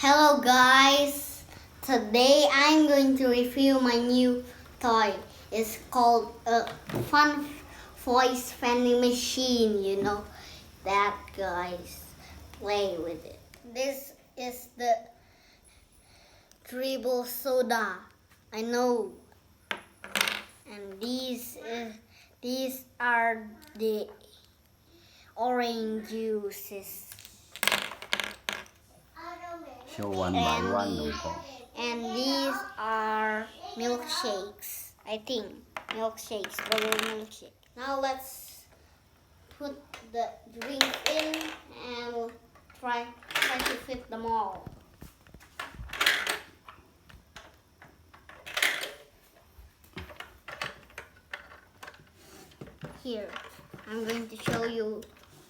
Hello guys, today I'm going to review my new toy. It's called a fun voice vending machine, you know that guys. Play with it. This is the dribble soda, I know. And these are the orange juices. Show one by one. And these are milkshakes, I think. Milkshakes, bubble milkshake. Now let's put the drink in and we'll try to fit them all. Here, I'm going to show you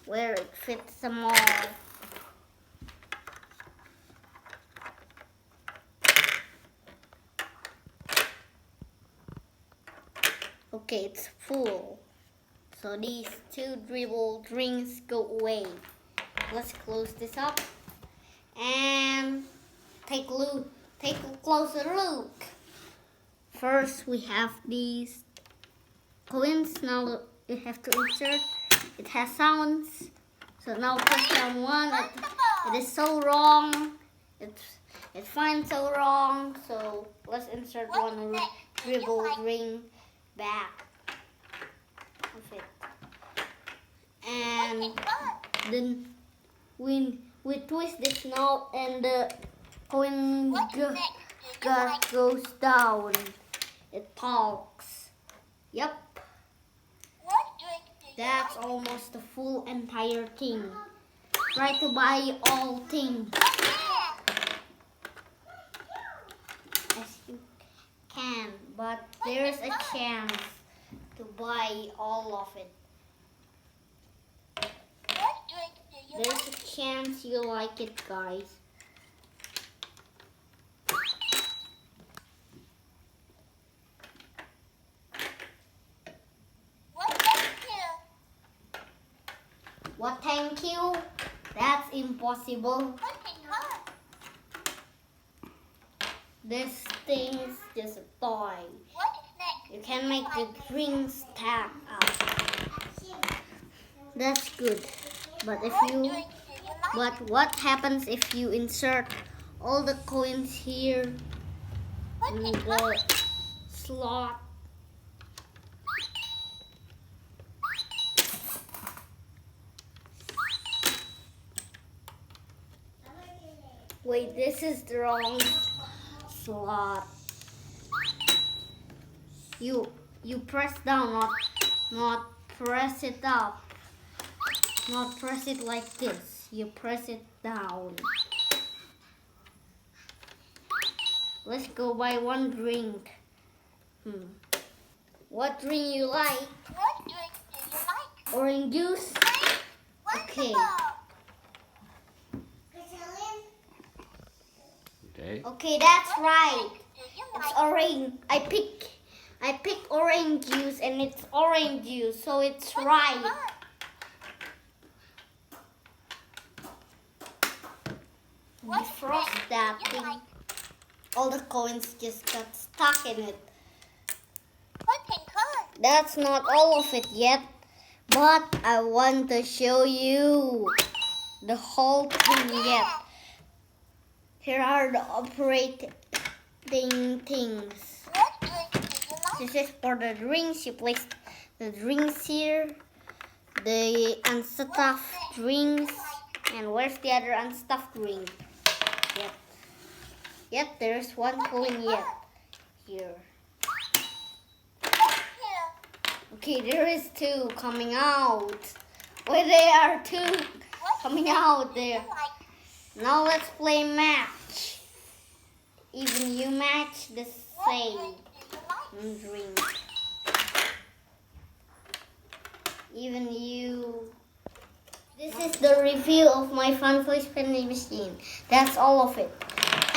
where it fits them all. Okay, it's full. So these two dribble drinks go away. Let's close this up and take a closer look. First we have these coins. Now you have to insert. It has sounds. So now press down one. It is so wrong. It finds so wrong. So let's insert one dribble drink back of it, and then we twist this knob and the coin goes down. It talks. Yep, that's almost the full entire thing. Try to buy all things as you can, but there's a chance to buy all of it. There's a chance you like it, guys. What, thank you? That's impossible. This thing's just a toy. You can make the drinks stack up. That's good. But what happens if you insert all the coins here in the slot? Wait, this is the wrong slot. You press down, not press it up. Not press it like this. You press it down. Let's go buy one drink. What drink you like? What drink do you like? Orange juice? Okay. Okay, that's right. It's orange. I pick orange juice and it's orange juice, so it's right. Defrost that thing. All the coins just got stuck in it. That's not all of it yet, but I want to show you the whole thing yet. Here are the operating things. This is for the drinks. You place the drinks here, the unstuffed drinks, and where's the other unstuffed drink? Yep, there's one coin yet. Here. Okay, there is two coming out. Where they are two coming out there. Now let's play match. Even you match the same drink. Even you. This is the review of my fun voice vending machine. That's all of it.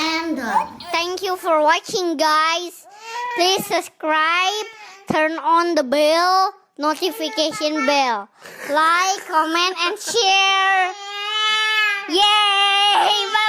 And done. Thank you for watching, guys. Please subscribe, turn on the bell, notification bell. Like, comment, and share. Yay! Bye.